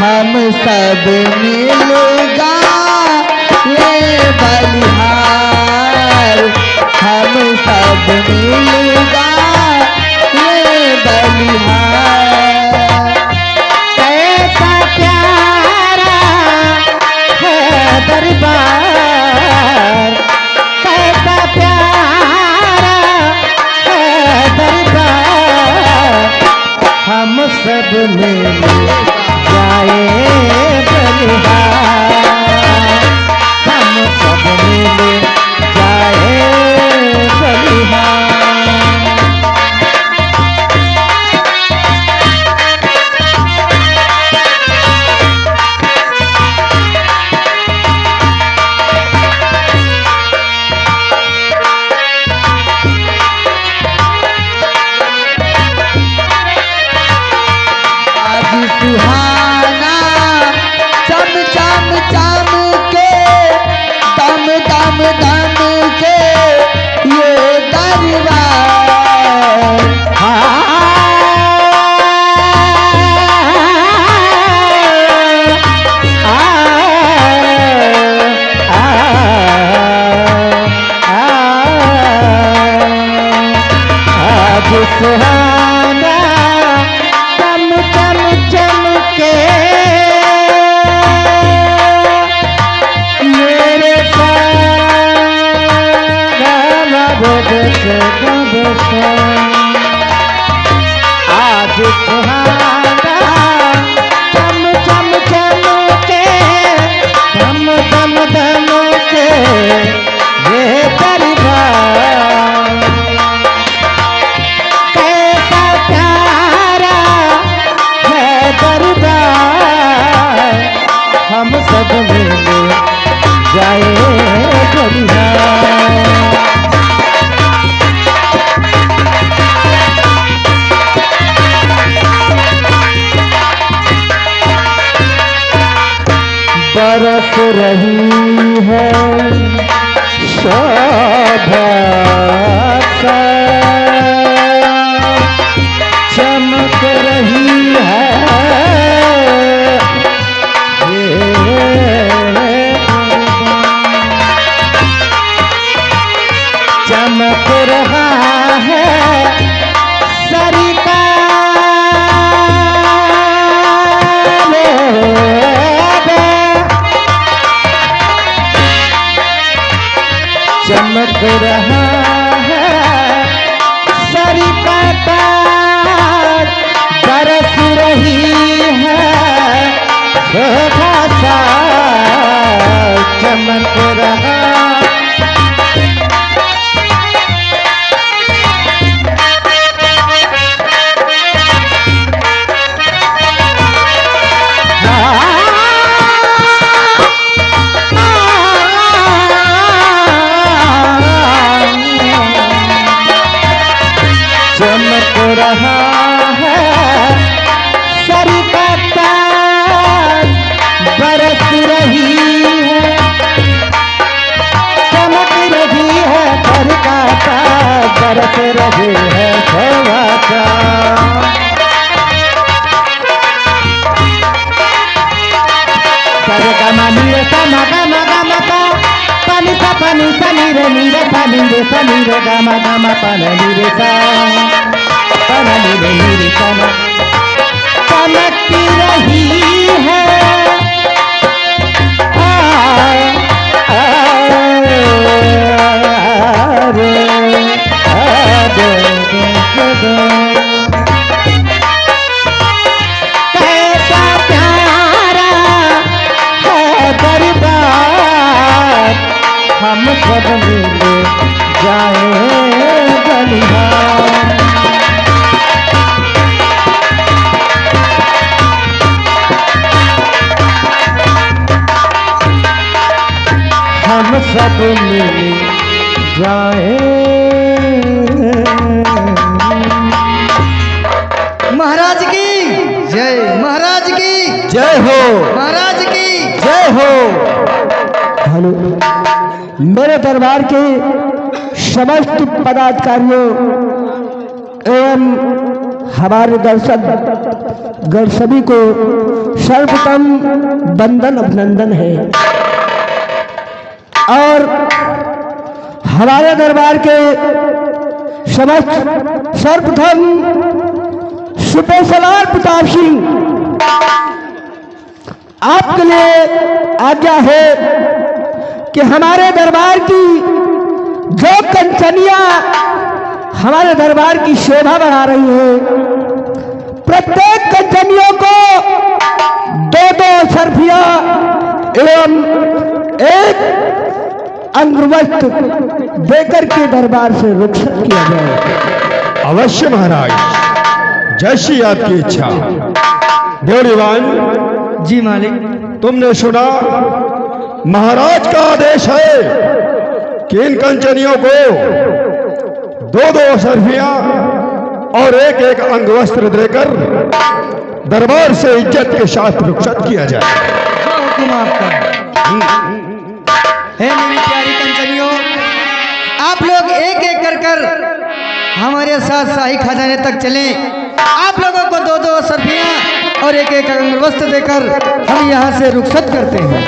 हम सब मिलगा ये बलिहार, हम सब मिलगा ये बलिहार। कैसा प्यारा है दरबार, कैसा प्यारा है दरबार, हम सब मिल जाए बलिहार, हम सब मिल जाए बलिहार। सुहाना चम चम चम के दम दम दम के ये दरबार। आज सुहाना चम चम चम के मेरे आज सुहाना चम चम चम के धम धम धम के ये दरबार। कैसा प्यारा है दरबार, हम सब मिल जाए बलिहार। बरस रही है शोभा सा, चमक रही है चमक रहा है सरिता चमक रहा है सरिता तार, बरस रही है शोभा सा, चमक रहा चमक रहा है सरिता तार, बरस रही है चमक रही है सरिता तार, बरस रही है शोभा सा। सरे गमा नीरे समा गमा गमा पा पानी सा पानी सा नीरे नीरे सा नीरे सा नीरे गमा गमा पानी नीरे सा पानी नीरे नीरे सा चमकती रही है कैसा प्यारा है दरबार, हम सब मिल जाए बलिहार। हम सब मिल जाए। महाराज की जय, महाराज की जय हो, महाराज की जय हो। हेलो, मेरे दरबार के समस्त पदाधिकारियों एवं हमारे दर्शक गण सभी को सर्वप्रथम वंदन अभिनंदन है। और हमारे दरबार के समस्त सर्वप्रथम सुपेशलाल प्रताप सिंह आपके लिए आज्ञा है कि हमारे दरबार की जो कंचनिया हमारे दरबार की शोभा बढ़ा रही है, प्रत्येक कंचनियों को 2-2 सरफिया एवं एक अंगवस्त्र देकर के दरबार से रुखसत किया जाए। अवश्य महाराज, जैसी आपकी इच्छा। देवलीवान जी मालिक। तुमने सुना, महाराज का आदेश है कि इन कंचनियों को 2-2 सरफियां और एक अंगवस्त्र देकर दरबार से इज्जत के साथ रुखसत किया जाए। क्या हुक्म आपका है मेरी प्यारी कंचनियों। आप लोग एक कर हमारे साथ शाही खजाने तक चलें। आप लोगों को 2-2 सरफियां और एक अंगवस्त्र देकर हम यहाँ से रुखसत करते हैं।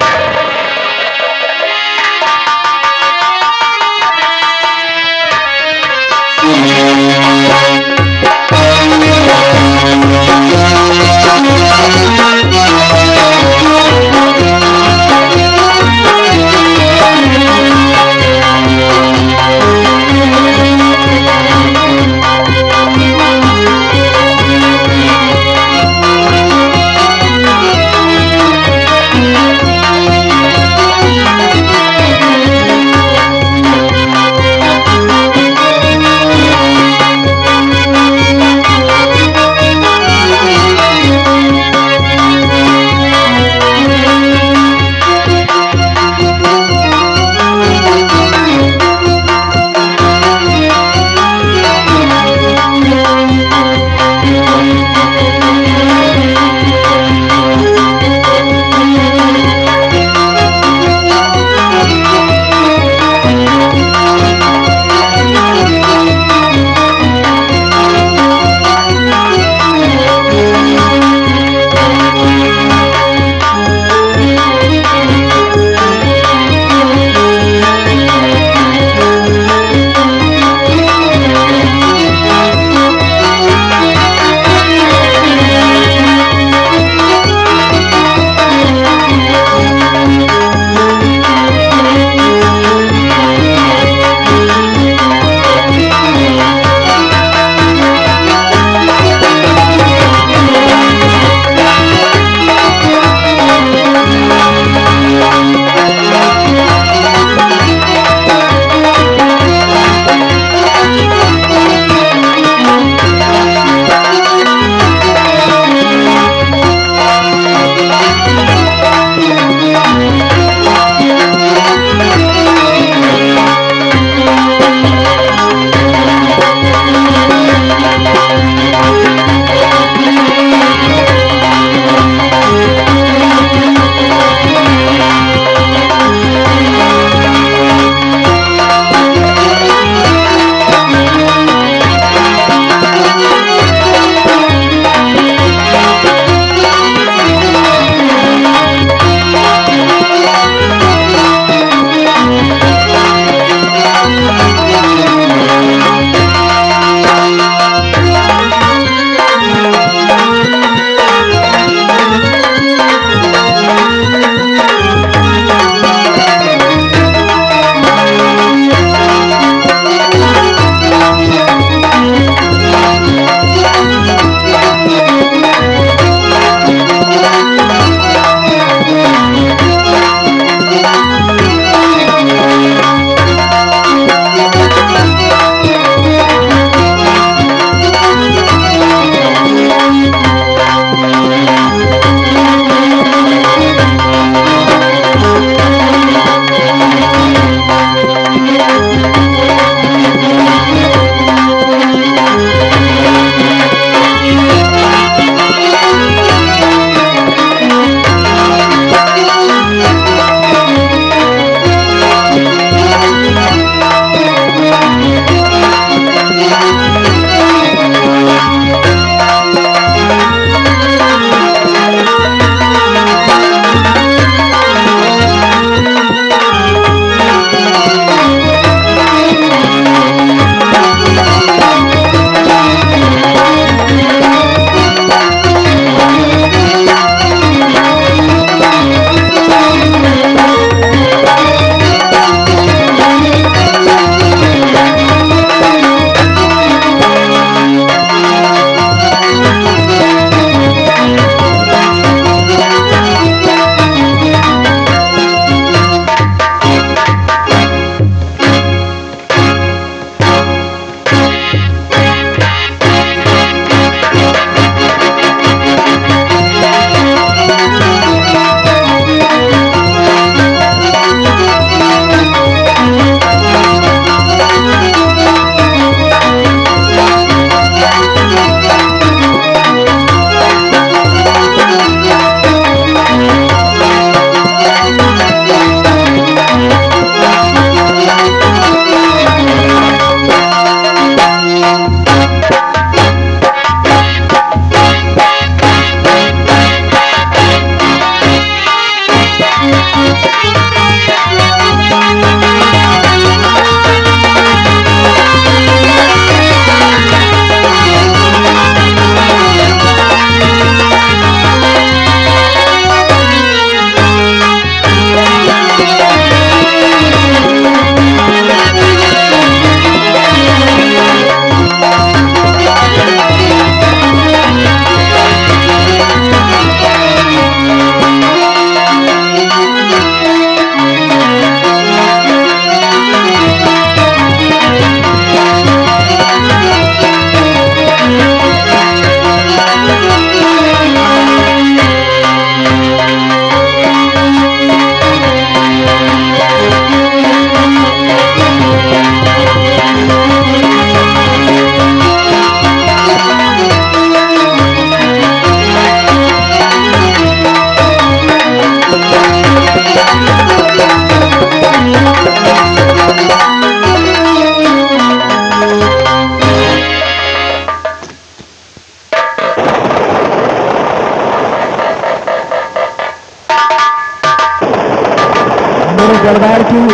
दरबार की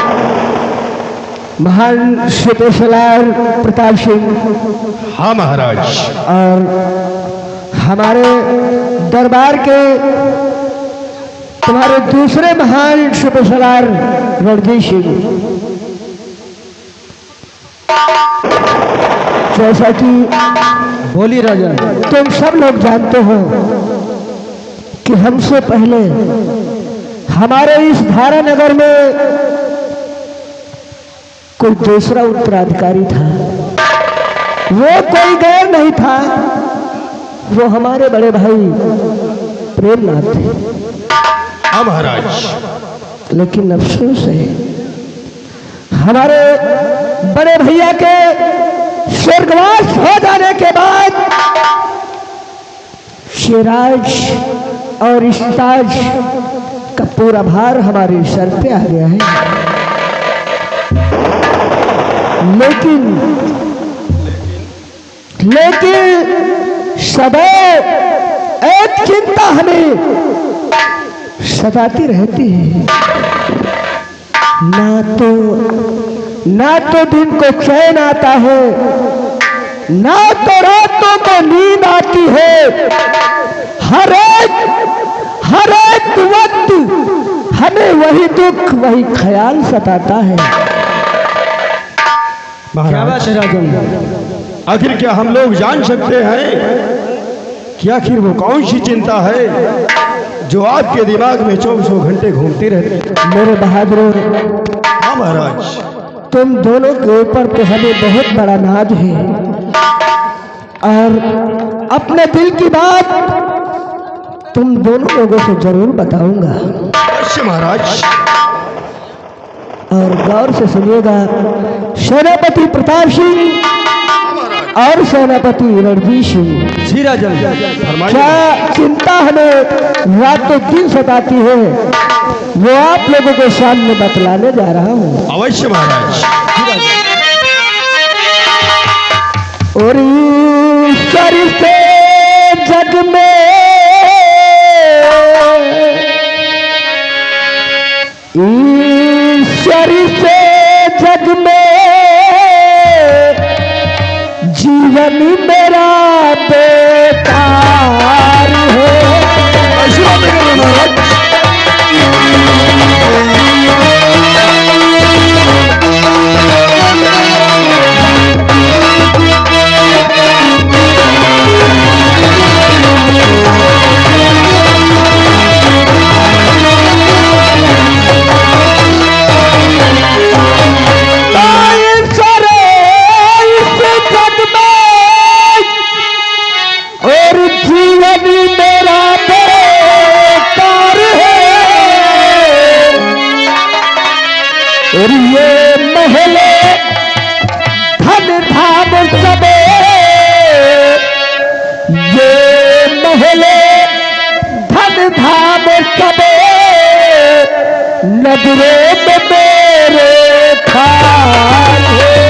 महान सुपेशलार प्रताप सिंह हाँ महाराज। और हमारे दरबार के तुम्हारे दूसरे महान सुपेशलार रणजीत सिंह। जैसा कि बोली राजा। तुम सब लोग जानते हो कि हमसे पहले हमारे इस धारानगर में कोई दूसरा उत्तराधिकारी था। वो कोई गैर नहीं था, वो हमारे बड़े भाई प्रेमनाथ थे। हाँ महाराज। लेकिन अफसोस है हमारे बड़े भैया के स्वर्गवास हो जाने के बाद शिराज और इस ताज का पूरा भार हमारे सर पे आ गया है। लेकिन सदैव एक चिंता हमें सताती रहती है। ना तो दिन को चैन आता है, ना तो रातों को नींद आती है। हर एक वक्त हमें वही दुख वही ख्याल सताता है। क्या बात है राजन? आखिर क्या हम लोग जान सकते हैं कि आखिर वो कौन सी चिंता है जो आपके दिमाग में 24 घंटे घूमती रहती है? मेरे बहादुर, हाँ महाराज। तुम दोनों के ऊपर तो हमें बहुत बड़ा नाज है और अपने दिल की बात तुम दोनों लोगों से जरूर बताऊंगा। अवश्य महाराज। और गौर से सुनिएगा, सेनापति प्रताप सिंह और सेनापति रणजीत सिंह। जी राजन। क्या चिंता हमें रातों दिन सताती है, वो आप लोगों के सामने बतलाने जा रहा हूँ। अवश्य महाराज। और ईश्वर से जग में ईश्वर से जग में जीवन मेरा बेकार है। और ये महले धन धाम सबे, ये महले धन धाम सबे नजरे में मेरे खाल है।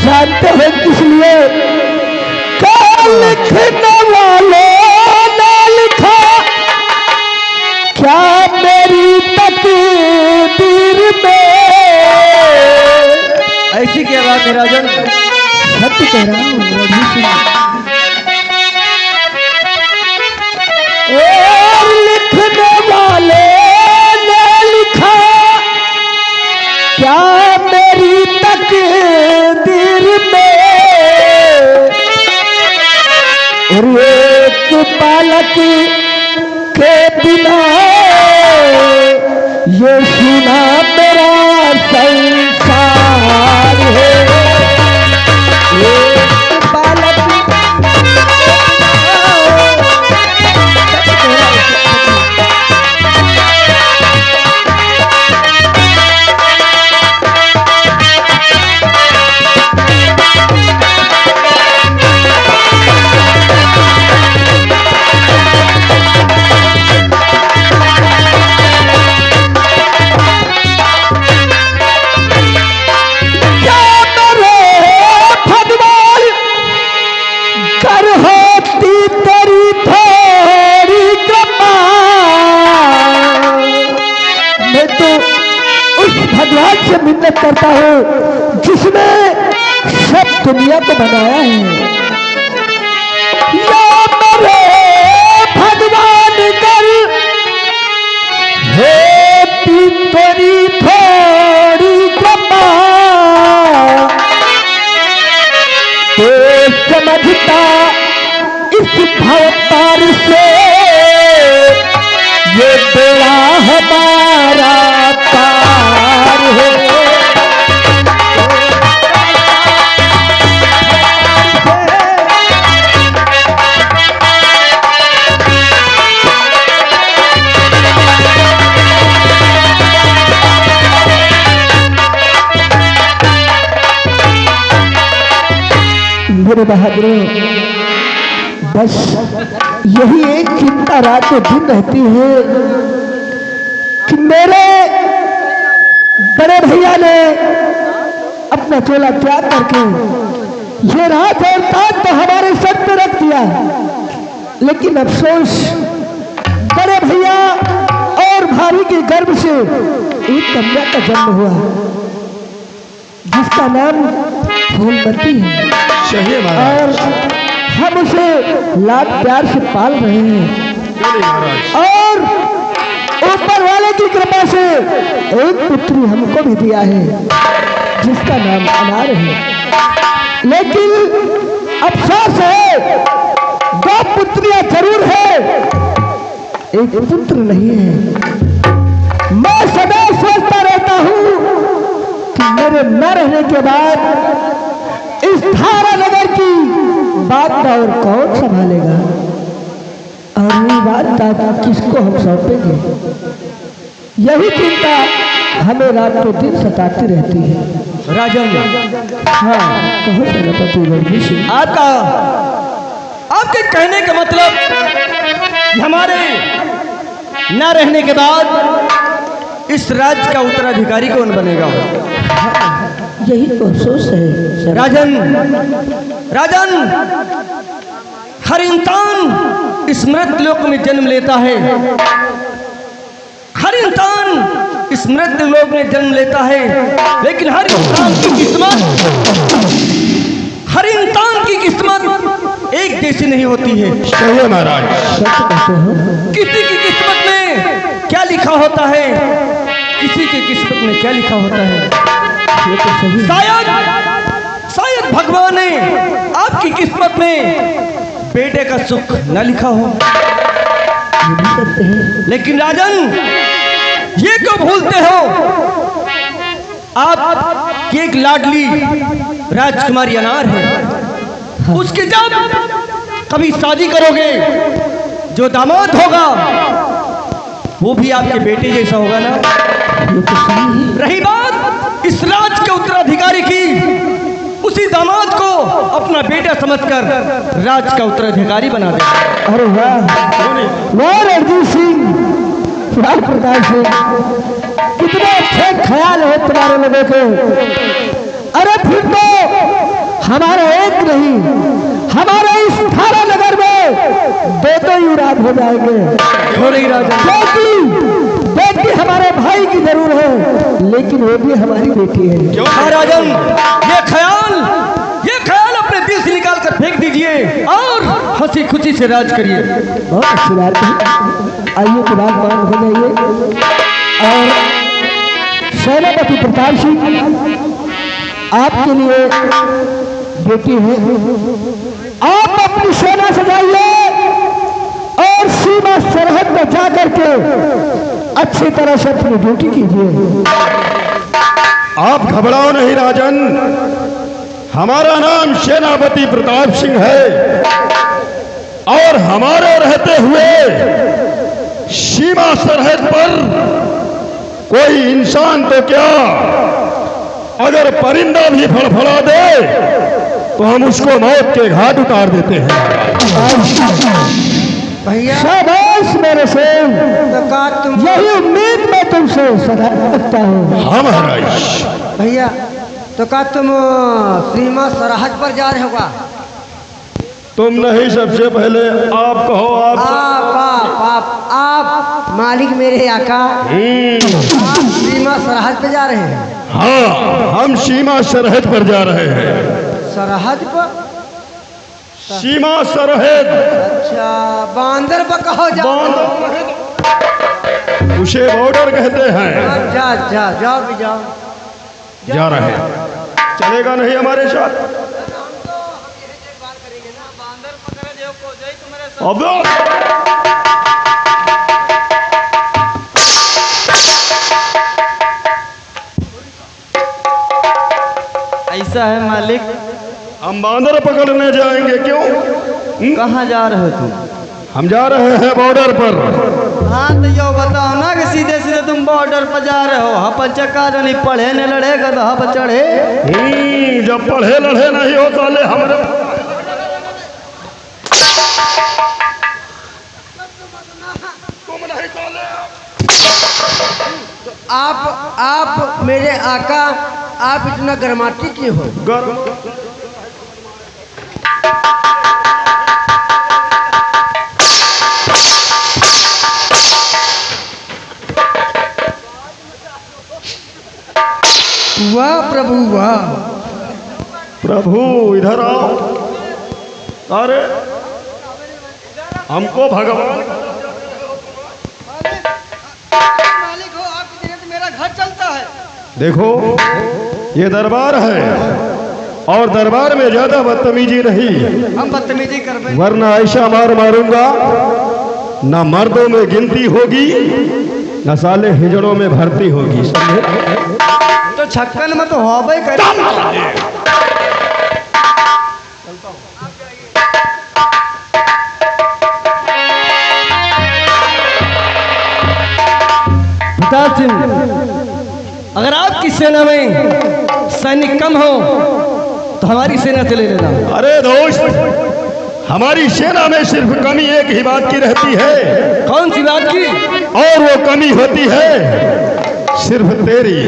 जानते हैं किस लिए? लिखने वालों ने लिखा, क्या मेरी तकदीर में। ऐसी क्या बात है राजन? सत्य कह रहा हूँ रणजीत सिंह। और लिखने वाले ने लिखा, क्या मेरी तकदीर में। और एक बालक के बिना ये सुना मेरा संसार है। एक बालक पुकारता हूँ जिसने सब दुनिया को बनाया है। या मेरे भगवान कर होती तेरी थोड़ी क्षमा, तो समझता इस भवतार से ये बेड़ा हमारा पार है। मेरे बहादुरों, बस यही एक चिंता रातों दिन रहती है कि मेरे बड़े भैया ने अपना चोला त्याग करके ये रात और ताज तो हमारे सर पे रख दिया, लेकिन अफसोस बड़े भैया और भाभी के गर्भ से एक कन्या का जन्म हुआ जिसका नाम फूलमती है। चाहिए और महाराज। हम उसे लाड प्यार से पाल रहे हैं बोलिए महाराज। और ऊपर वाले की कृपा से एक पुत्री हमको भी दिया है जिसका नाम अनार है। लेकिन अफसोस है, दो पुत्रियां जरूर है, एक पुत्र नहीं है। मैं सदा सोचता रहता हूँ कि मेरे न रहने के बाद इस थारा नगर की बात और कौन संभालेगा, और ये बात किसको हम सौंपेंगे। यही चिंता हमें रातों दिन सताती रहती है। राजन, हाँ कहो सेनापति रणजीत सिंह। आपके कहने का मतलब हमारे न रहने के बाद इस राज्य का उत्तराधिकारी कौन बनेगा? यही तो अफसोस है राजन। हर इंसान इस मृत्यु लोक में जन्म लेता है, हर इंसान इस मृत्यु लोक में जन्म लेता है, लेकिन हर इंसान की किस्मत एक जैसी नहीं होती है। चाहिए महाराज। सच कहते हो। किसी की किस्मत में क्या लिखा होता है, किसी की किस्मत में क्या लिखा होता है, ये तो सही शायद भगवान ने आपकी किस्मत में बेटे का सुख न लिखा हो। ये भी सत्य है। लेकिन राजन, ये क्यों भूलते हो आप की एक लाडली राजकुमारी अनार है, उसकी जब कभी शादी करोगे, जो दामाद होगा वो भी आपके बेटे जैसा होगा ना। ये तो सही है। रही बात इस राज्य के उत्तराधिकारी की, उसी दामाद को अपना बेटा समझकर राज्य का उत्तराधिकारी बना दे। अरे वाह रणजीत सिंह, वाह प्रताप सिंह, कितने अच्छे ख्याल है तुम्हारे लोगों के। अरे फिर तो हमारा एक नहीं, हमारे इस थारा नगर में दो युवराज हो जाएंगे। हो रही राजन, बेटी हमारे भाई की जरूर है, लेकिन वो भी हमारी बेटी है। हाँ राजन, ये ख्याल अपने दिल से निकाल कर फेंक दीजिए और हंसी खुशी से राज करिए। बहुत अच्छी बात है। आइए तो बात मान हो जाइए। और सेनापति प्रताप सिंह, आपके लिए बेटी है, आप अपनी सेना सजाइए और सीमा सरहद में जाकर के अच्छी तरह से अपनी ड्यूटी कीजिए। आप घबराओ नहीं राजन, हमारा नाम सेनापति प्रताप सिंह है और हमारे रहते हुए सीमा सरहद पर कोई इंसान तो क्या, अगर परिंदा भी फड़फड़ा दे तो हम उसको मौत के घाट उतार देते हैं। भैया शाबाश मेरे से, यही उम्मीद मैं तुमसे सदा रखता हूँ। हाँ महाराज। भैया तो क्या तुम सीमा सरहद पर जा रहे होगा? तुम नहीं, सबसे पहले आप कहो। आप मालिक मेरे आका, आप सीमा सरहद पे जा रहे हैं? हाँ, हम सीमा सरहद पर जा रहे हैं। सरहद पर? सीमा सरहद। अच्छा, बांदर पर कहो जा। उसे बॉर्डर कहते हैं। अच्छा अच्छा, जाओ भी जाओ। जा रहे हैं। चलेगा नहीं हमारे साथ? अब ऐसा है मालिक, हम बांदर पकड़ने जाएंगे। क्यों? कहाँ जा रहे हो तुम? हम जा रहे हैं बॉर्डर पर। हाँ तो यो बताओ ना कि सीधे सीधे तुम बॉर्डर पर जा रहे हो। हपन चक्का नहीं पढ़े न लड़े गधा पर चढ़े। जब पढ़े लड़े नहीं हो साले हमारे। आप मेरे आका, आप इतना गर्माती क्यों हो? वाह प्रभु वाह। प्रभु इधर आओ। अरे हमको भगवान मालिक हो, आपकी जगह तो मेरा घर चलता है। देखो, ये दरबार है और दरबार में ज्यादा बदतमीजी नहीं। हम बदतमीजी कर रहे हैं। वरना ऐसा मार मारूंगा, ना मर्दों में गिनती होगी, ना साले हिजड़ों में भर्ती होगी। समझे? तो छक्कन में तो हवा कर। प्रताप सिंह, अगर आपकी सेना में सैनिक कम हो तो हमारी सेना से ले लेना। अरे दोस्त, हमारी सेना में सिर्फ कमी एक ही बात की रहती है। कौन सी बात की? और वो कमी होती है सिर्फ तेरी।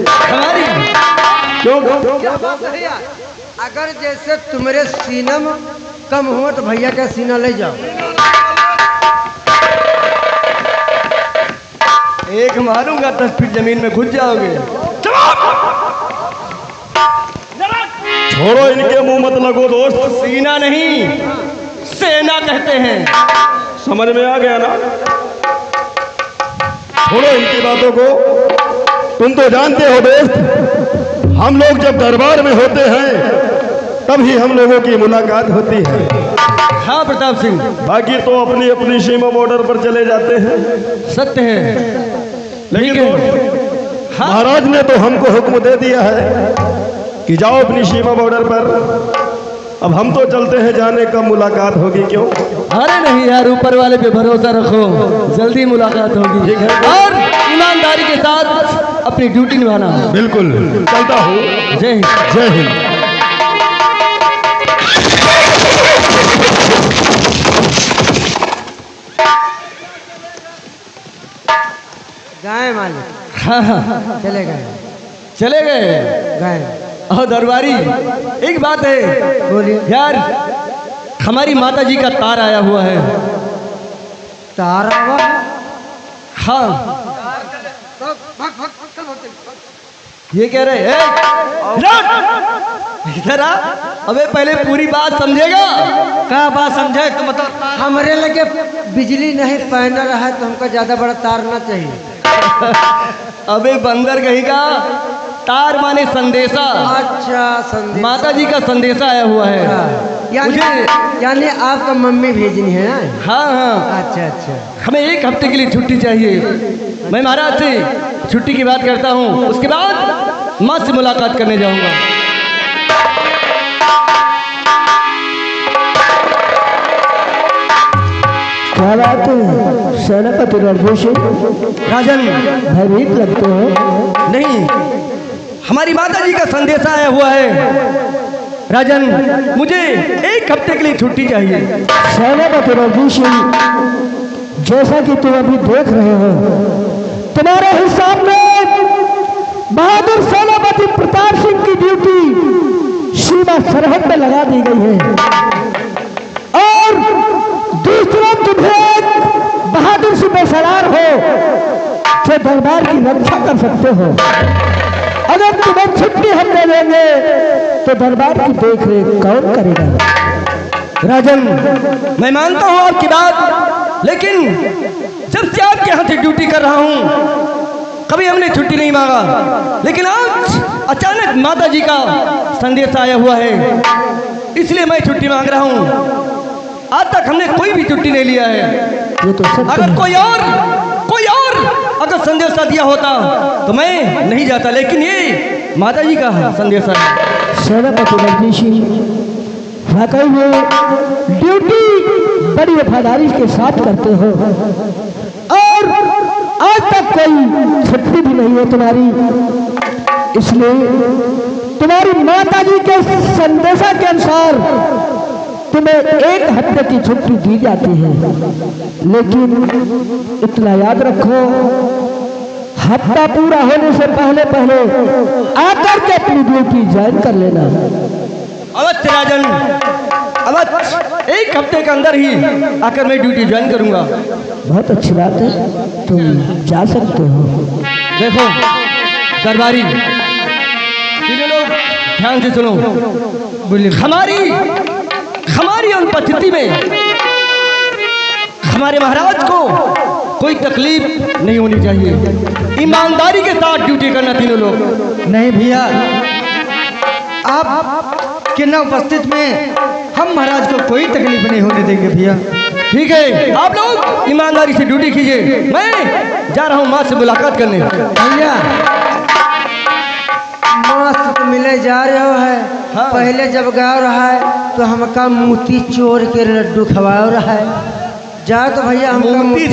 हमारी? क्यों? क्या बात है यार? अगर जैसे तुम्हारे सीना में कम हो तो भैया का सीना ले जाओ। एक मारूंगा 10 फीट जमीन में घुस जाओगे। छोड़ो, इनके मुंह मत लगो दोस्त। सीना नहीं, सेना कहते हैं। समझ में आ गया ना? छोड़ो इनकी बातों को। तुम तो जानते हो दोस्त, हम लोग जब दरबार में होते हैं तभी हम लोगों की मुलाकात होती है। हाँ प्रताप सिंह, बाकी तो अपनी अपनी सीमा बॉर्डर पर चले जाते हैं। सत्य है। लेकिन ठीक है। तो महाराज ने तो हमको हुक्म दे दिया है कि जाओ अपनी सीमा बॉर्डर पर। अब हम तो चलते हैं, जाने कब मुलाकात होगी। क्यों? अरे नहीं यार, ऊपर वाले पे भरोसा रखो, जल्दी मुलाकात होगी। ठीक है। और ईमानदारी के साथ अपनी ड्यूटी निभाना। बिल्कुल, चलता हूँ। जय हिंद। जय हिंद। गए मालिक, हाँ हाँ, चले गए। चले गए। गए। और दरबारी, एक बात है। बोलिए। यार, हमारी माता जी का तार आया हुआ है। तारा हुआ? हाँ, ये कह रहे हैं इधर आ। अबे पहले पूरी बात समझेगा। क्या बात समझे? तो मतलब हमारे लगे बिजली नहीं पैनल है तो हमको ज्यादा बड़ा तार ना चाहिए। अबे बंदर कहीं का, तार माने संदेशा। अच्छा, संदेश। माता जी का संदेशा आया हुआ है। यानी आपका मम्मी भेजनी है ना? हाँ हाँ। अच्छा अच्छा। हमें 1 हफ्ते के लिए छुट्टी चाहिए। मैं महाराज से छुट्टी की बात करता हूँ, उसके बाद माँ से मुलाकात करने जाऊँगा। क्या बात है सेनापति रणभूषण, राजन, भयभीत लगते हो। नहीं, हमारी माता जी का संदेशा आया हुआ है। राजन, मुझे 1 हफ्ते के लिए छुट्टी चाहिए। सेनापति रणभूषण, जैसा कि तुम अभी देख रहे हो, तुम्हारे ही सामने बहादुर सेनापति प्रताप सिंह की ड्यूटी सीमा सरहद में लगा दी गई है और दूसरा तुम्हें बहादुर से बेसरार हो जो दरबार की रक्षा कर सकते हो। अगर तुम्हें छुट्टी हम दे देंगे तो दरबार की देख रेख कौन करेगा? राजन, मैं मानता हूँ आपकी बात, लेकिन जब से आपके यहाँ से ड्यूटी कर रहा हूँ कभी हमने छुट्टी नहीं मांगा, लेकिन आज अचानक माता जी का संदेश आया हुआ है, इसलिए मैं छुट्टी मांग रहा हूँ। आज तक हमने कोई भी छुट्टी नहीं लिया है। ये तो सत्य अगर है। कोई और अगर संदेश दिया होता तो मैं नहीं जाता, लेकिन ये माता जी का संदेश है। सेनापति रजनीशी, वाकई में ड्यूटी बड़ी वफादारी के साथ करते हो और आज तक कोई छुट्टी भी नहीं है तुम्हारी, इसलिए तुम्हारी माता जी के संदेशा के अनुसार तुम्हें 1 हफ्ते की छुट्टी दी जाती है। लेकिन इतना याद रखो, हफ्ता पूरा होने से पहले आकर के अपनी ड्यूटी ज्वाइन कर लेना। अवश्य राजन, अवश्य 1 हफ्ते के अंदर ही आकर मैं ड्यूटी ज्वाइन करूंगा। बहुत अच्छी बात है, तुम जा सकते हो। देखो दरबारी, तीनों लोग ध्यान से सुनो। बोलिए। हमारी अनुपस्थिति में हमारे महाराज को कोई तकलीफ नहीं होनी चाहिए। ईमानदारी के साथ ड्यूटी करना तीनों लोग। नहीं भैया, आप के न उपस्थित में हम महाराज को कोई तकलीफ नहीं होने देंगे भैया। ठीक है, आप लोग ईमानदारी से ड्यूटी कीजिए। मैं जा रहा हूँ माँ से मुलाकात करने। भैया मस्त मिले जा रहे हो है। हाँ। पहले जब गाँव रहा है तो हमका मोती चोर के लड्डू खवाओ रहा है। जा तो भैया हमका मोती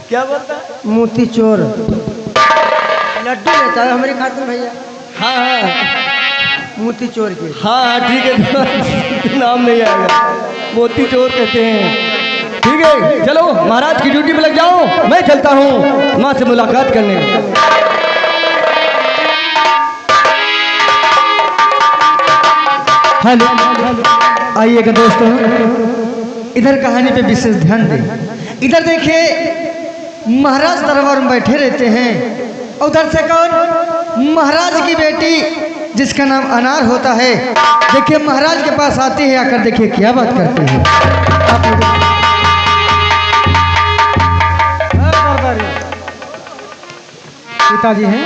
क्या बोलता है? मोती चोर लड्डू लेता है हमारी खातिर भैया। हाँ हाँ मोती चोर के। हाँ ठीक है, नाम नहीं आएगा, मोती चोर कहते हैं। ठीक है, चलो महाराज की ड्यूटी पे लग जाओ, मैं चलता हूँ माँ से मुलाकात करने। हेलो, आइएगा दोस्तों, इधर कहानी पे विशेष ध्यान दें। इधर देखिए महाराज दरबार में बैठे रहते हैं, उधर से कौन? महाराज की बेटी जिसका नाम अनार होता है। देखिए महाराज के पास आते हैं, आकर देखिए क्या बात करते हैं। आप लोग पिताजी हैं,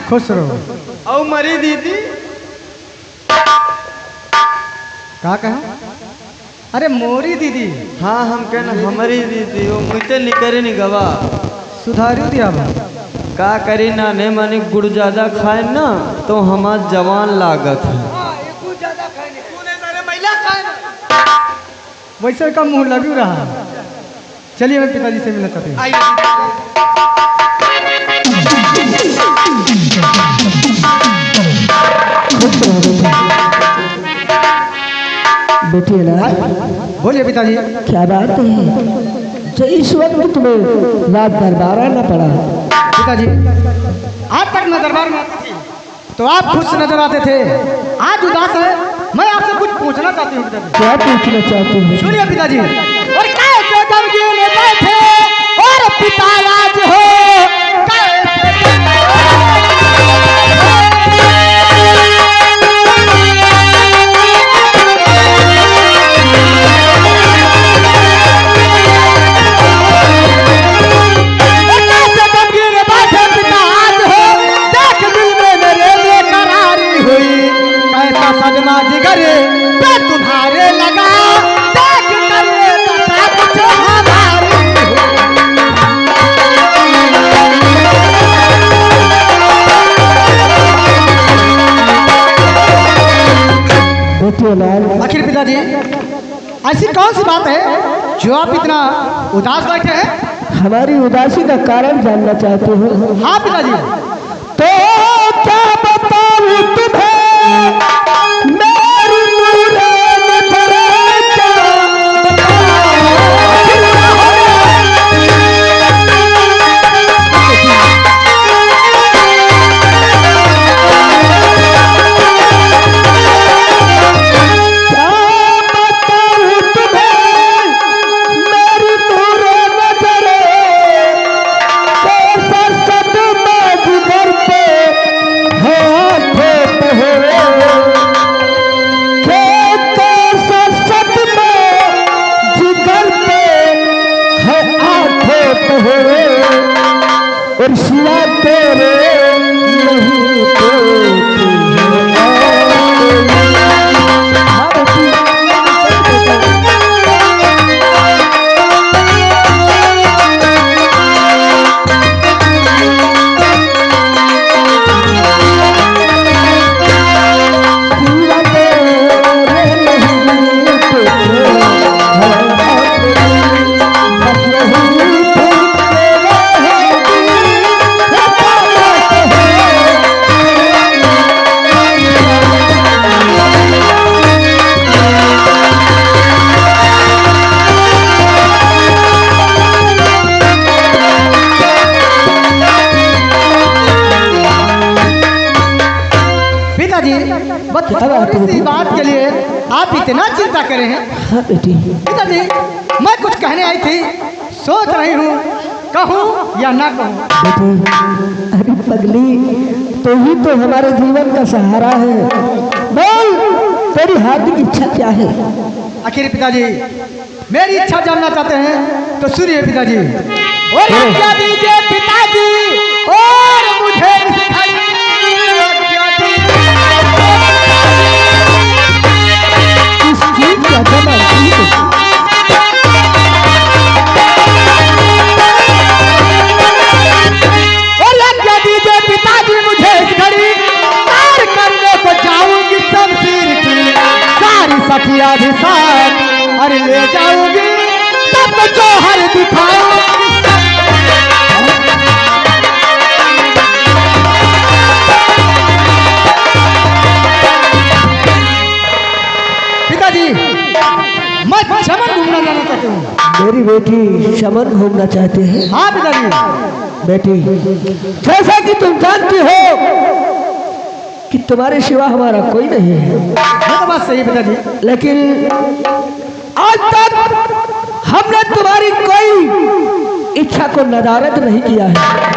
खुश रहो। और मरी दीदी का कहा? अरे मोरी दीदी। हाँ हम कहना हमारी दीदी वो मुझे निकरे नहीं गवा सुधारू दिया बा। का करी ना ने मानी गुड़ ज्यादा खाए ना तो हमार जवान लागत है। वैसे का मुंह लग रहा। चलिए मैं पिताजी से मिलना चाहती हूँ। बेटी है ना, बोलिए पिताजी। क्या बात है जो इस वक्त तुम्हें रात दरबार आना पड़ा? पिताजी आज तक मैं दरबार में आती थी तो आप खुश नजर आते थे, आज उदास है। मैं आपसे कुछ पूछना चाहती हूँ पिताजी। क्या पूछना चाहते हैं? सुनिए पिताजी। और कैसे गमगीन बैठे और पिता आज हो सजना जिगर पे तुम्हारे लगा देख कर बता कुछ हमारी। आखिर पिताजी ऐसी कौन सी बात है जो आप इतना उदास बैठे हैं? हमारी उदासी का कारण जानना चाहते हो? हाँ पिताजी। तो क्या बताऊं तुम्हें मेरी नूरान परेचा क्या बताऊं तुम्हें मेरी नूरान पिताजी बस क्या बात है थोड़ी सी बेटी? बात के लिए आप इतना चिंता कर रहे हैं। हाँ बेटी, पिताजी मैं कुछ कहने आई थी, सोच रही हूँ कहूँ या ना कहूँ। बेटी, अरे पगली, तो ही तो हमारे जीवन का सहारा है। बोल, तेरी हार्दिक इच्छा क्या है? आखिर पिताजी मेरी इच्छा जानना चाहते हैं तो सुनिए पिताजी। और आज्ञा दीजिए पिताजी, और मुझे इस घड़ी आज्ञा दीजिए। इस चीज का जमा और आज्ञा दीजिए पिताजी, मुझे इस घड़ी पार करने को जाऊंगी शमशीर की सारी सखिया भी साथ, अरे ले जाऊंगी तब जौहर दिखाऊंगी। पिताजी मैं चमन घूमना जाना चाहती हूँ। मेरी बेटी शमन घूमना चाहते हैं। हाँ पिताजी। बेटी, जैसा कि तुम जानती हो कि तुम्हारे सिवा हमारा कोई नहीं है, ये तो बात सही है पिताजी। लेकिन आज तक हमने तुम्हारी कोई इच्छा को नदारद नहीं किया है।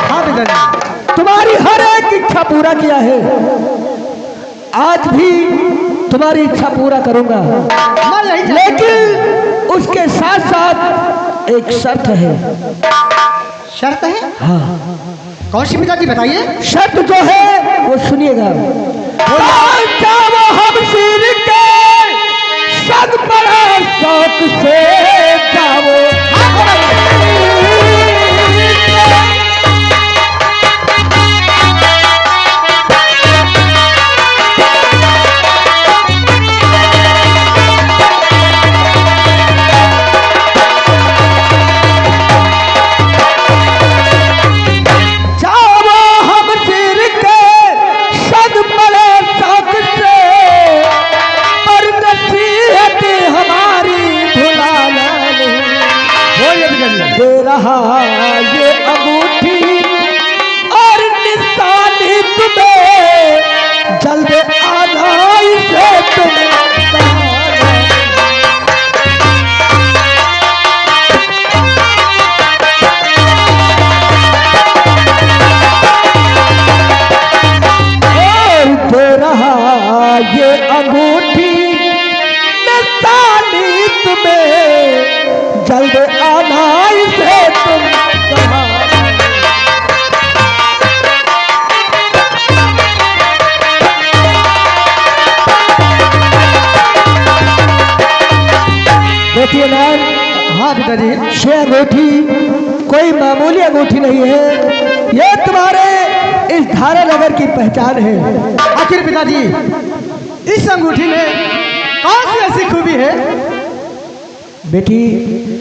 हाँ पिताजी। तुम्हारी हर एक इच्छा पूरा किया है। आज भी तुम्हारी इच्छा पूरा करूंगा, मैं यही चाहती हूँ। लेकिन उसके साथ साथ एक शर्त है। शर्त है? हाँ, कौन सी पिताजी बताइए। शर्त जो है वो सुनिएगा। जाओ हम सिर के संग बड़ा शौक से जाओ, दे रहा ये अंगूठी और निशानी तुम्हें, जल्द आना इसे तुम दे रहा ये अंगूठी निशानी तुम्हें, जल्द आना इसे तुम कहा। देखिए मैम, हाँ पिताजी। ये अंगूठी कोई मामूली अंगूठी नहीं है, ये तुम्हारे इस धारा नगर की पहचान है। आखिर पिताजी इस अंगूठी में कौन सी ऐसी खूबी है? बेटी,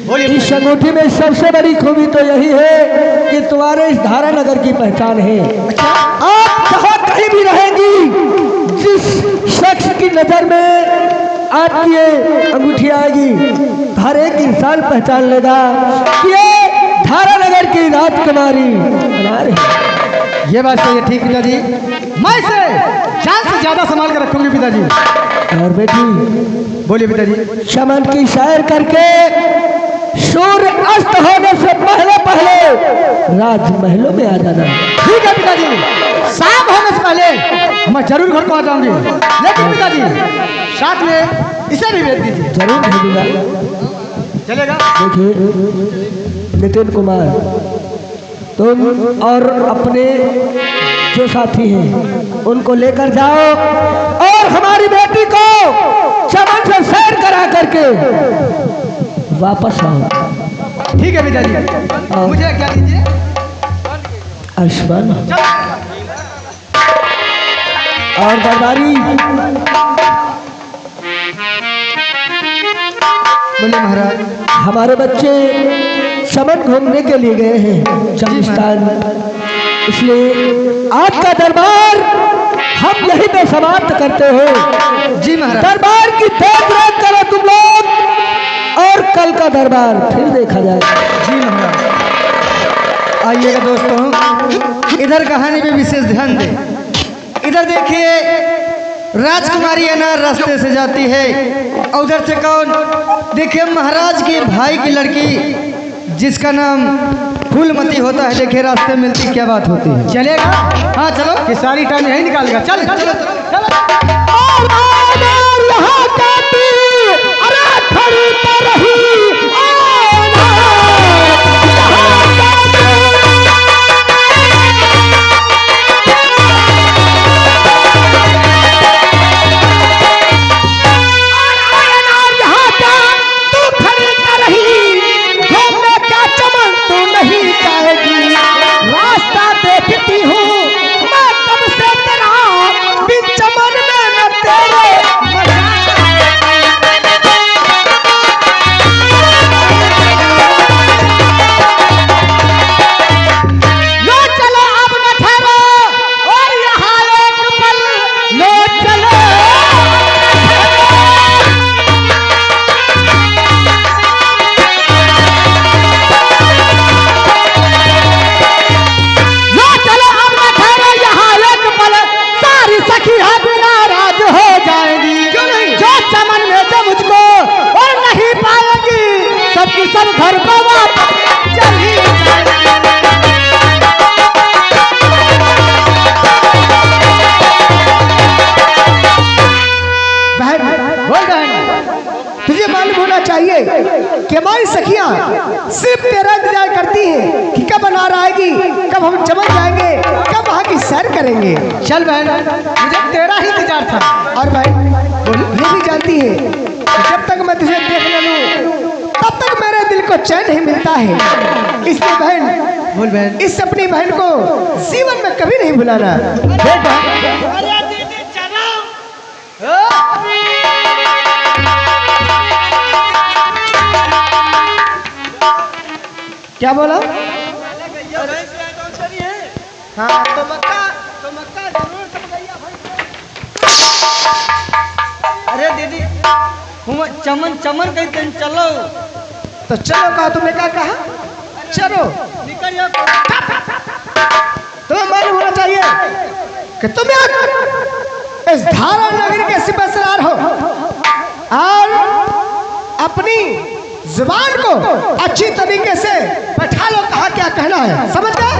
बोलिए। इस अंगूठी में सबसे बड़ी खूबी तो यही है कि तुम्हारे इस धारा नगर की पहचान है। अच्छा। आप जहाँ कहीं भी रहेंगी, जिस शख्स की नजर में आपकी ये अंगूठी आएगी, हर एक इंसान पहचान लेगा कि ये धारा नगर की राजकुमारी बना रही। ये बात सही है। ठीक पिताजी, मैं इसे जान से ज्यादा संभाल कर रखूंगी पिताजी। और बेटी, बोलिए पिताजी। चमन की सैर करके सूर्य अस्त होने से पहले पहले राजमहलों में आ जाना। ठीक है पिताजी, शाम होने से पहले मैं जरूर घर को आ जाऊंगी। लेकिन पिताजी साथ में इसे भी भेज दीजिए। जरूर भेजूंगा। चलेगा? देखिए नितिन कुमार, तुम और अपने जो साथी हैं उनको लेकर जाओ और हमारी बेटी को चमन से सैर करा करके वापस आओ। ठीक है पिताजी। हाँ। मुझे क्या दीजिए? आयुष्मान और बरदारी। बोलिए महाराज। हमारे बच्चे चमन घूमने के लिए गए हैं चमनिस्तान, इसलिए आज का दरबार हम यहीं पे समाप्त करते हैं। जी महाराज। दरबार की देख रेख करो तुम लोग, और कल का दरबार फिर देखा जाए। जी महाराज। आइएगा दोस्तों, इधर कहानी पे विशेष ध्यान दें। इधर देखिए राजकुमारी अनार रास्ते से जाती है और उधर से कौन देखिए महाराज के भाई की लड़की जिसका नाम फूलमती होता है। देखिए रास्ते मिलती क्या बात होती है। चलेगा? हाँ चलो कि सारी टाइम यही निकालेगा। चल चल चल घर को चली तुझे मालूम होना चाहिए कि हमारी सखियां सिर्फ तेरा इंतजार करती हैं कि कब अनार आएगी, कब हम चमक जाएंगे, कब वहाँ की सैर करेंगे। चल बहन, मुझे तेरा ही इंतजार था। और बहन ये भी जानती है कि जब तक मैं तुझे देख न लूं तब तक मेरे दिल को चैन नहीं मिलता है। इसलिए बहन बोल बहन, इस अपनी बहन को जीवन में कभी नहीं भुलाना। क्या बोला? हाँ तो मक्का जरूर सब गैया भाई। अरे दीदी चमन चमन कहीं चलो तो चलो कहा, तुमने क्या कहा? चलो निकल तुम्हें मालूम होना चाहिए कि तुम इस धारा नगरी के सिपहसार हो और अपनी जुबान को अच्छी तरीके से बैठा लो। कहा क्या कहना है, समझ गए?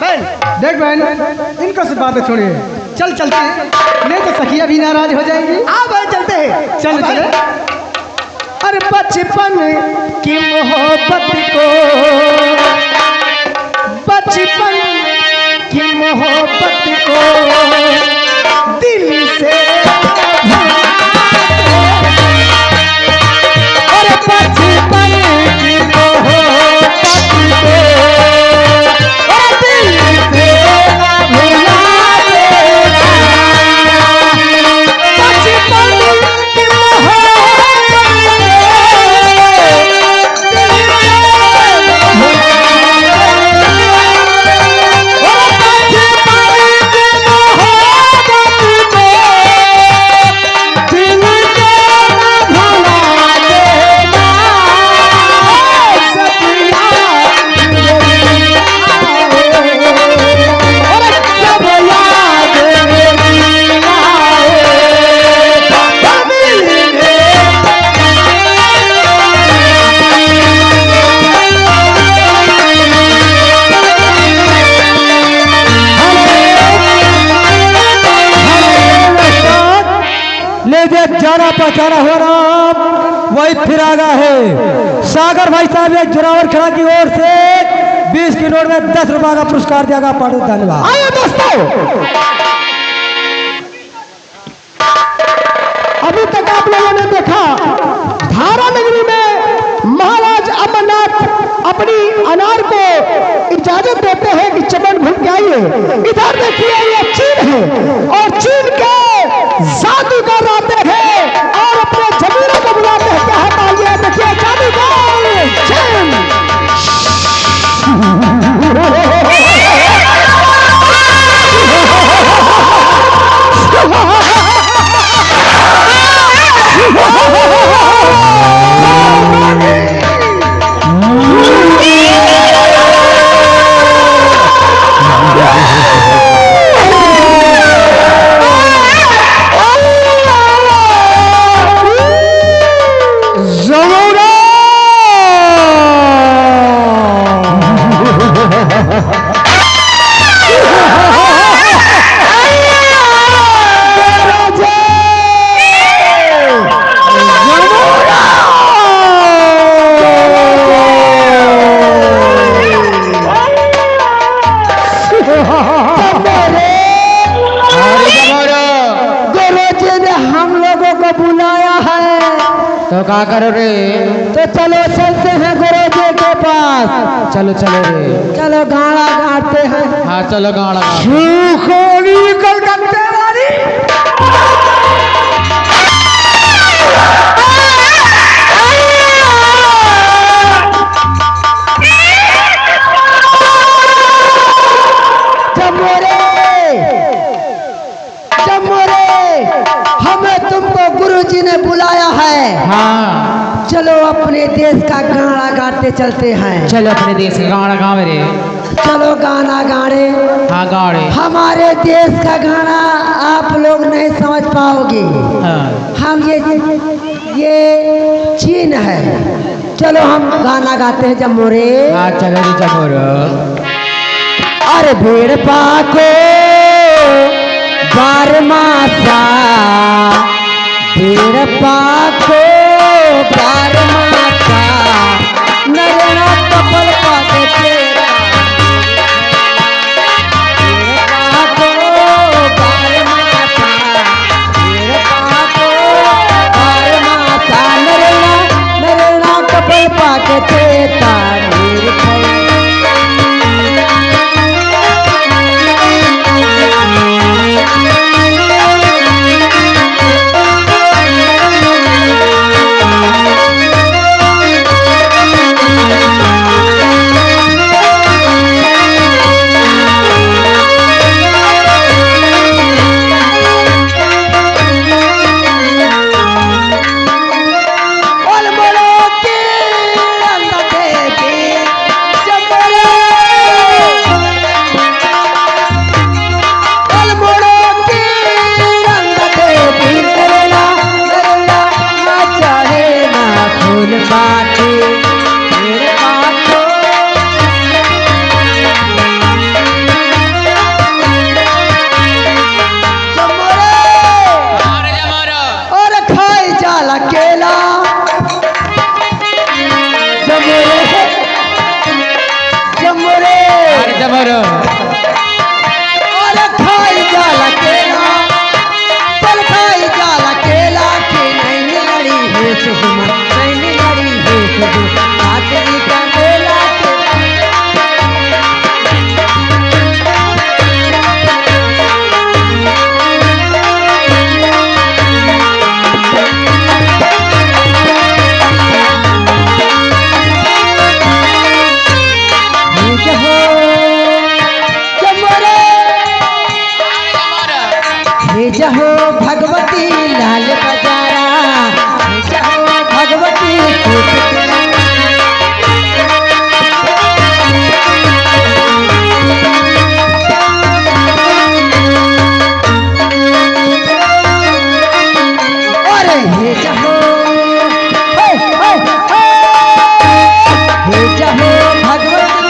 बहन देख बहन, इनको से बातें छोड़िए, चल चलते हैं, नहीं तो सखिया भी नाराज हो जाएंगी। आ बहन चलते हैं, चल चले। अरे बचपन की मोहब्बत को, बचपन की मोहब्बत को दिल से जाना पहचाना हुआ नाम वही फिर आगा है। सागर भाई साहब एक जोरावर खड़ा की ओर से 20 की नोट में 10 रुपए का पुरस्कार दिया गया। पार्टी धन्यवाद। आइए दोस्तों, अभी तक आप लोगों ने देखा धारा नगरी में महाराज अमरनाथ अपनी अनार को इजाजत देते हैं कि चमन घूम के आइए। इधर देखिए ये चीन है और चीन के जादूगर आते हैं और अपने जमीरों को बुलाते हैं। क्या है मालिया? देखिए जादूगर चीन। बुलाया है। तो क्या करो रे? तो चलो चलते हैं गुरु जी के पास। चलो चलो रे। चलो गाना गाते हैं। हाँ चलो गाना गा। सुखोली कलकत्ते वाली। हमें तुमको गुरुजी ने बुलाया है। हाँ चलो अपने देश का गाना गाते चलते हैं। चलो अपने देश का गाना गा मेरे। चलो गाना गाने। हाँ गाड़े। हमारे देश का गाना आप लोग नहीं समझ पाओगे। हाँ हम ये चीन है। चलो हम गाना गाते हैं जमोरे। हाँ चलो रे जमोरो। अरे भेड़ पाको बारमासा, भेड़ पाको बारमासा, नरेना कपल पाके तेरा। भेड़ पाको बारमासा, भेड़ पाको बारमासा, नरेना कपल पाके तेरा। जहो भगवती लाल बजारा, जहो भगवती अरे हे जहो हे जहो भगवती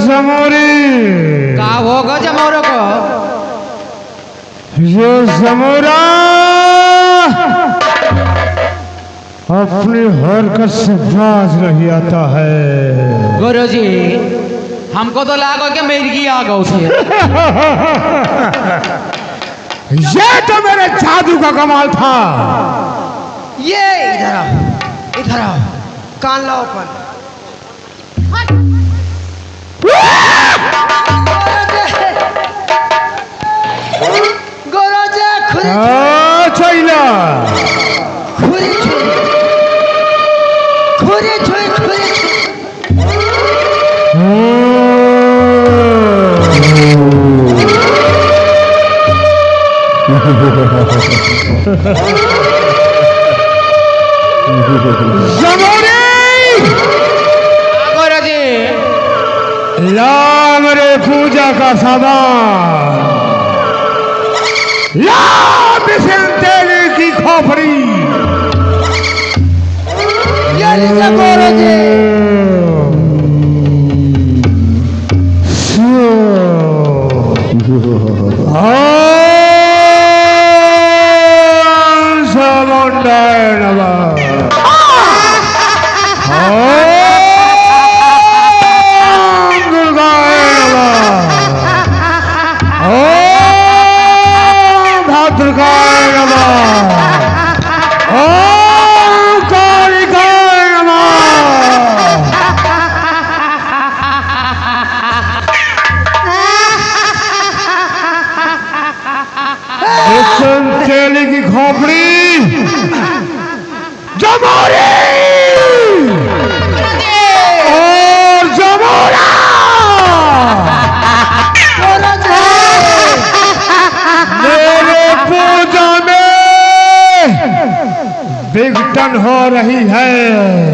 जमोरी का होगा जमोरो को? ये जमोरा अपनी हरकत से बाज नहीं आता है। गुरुजी हमको तो लागो कि मिर्गी आ गई थी। ये तो मेरे जादू का कमाल था। ये इधर आओ, इधर आओ, कान लाओ अपन। गोराजा खुरी चैला खुरी खुरी खुरी खुरी ला मेरे पूजा का सामान। ला बिसिल तेली की खोपड़ी। चेली की खोपड़ी जमोरी और जमोरा मेरे पूजा में विघटन हो रही है।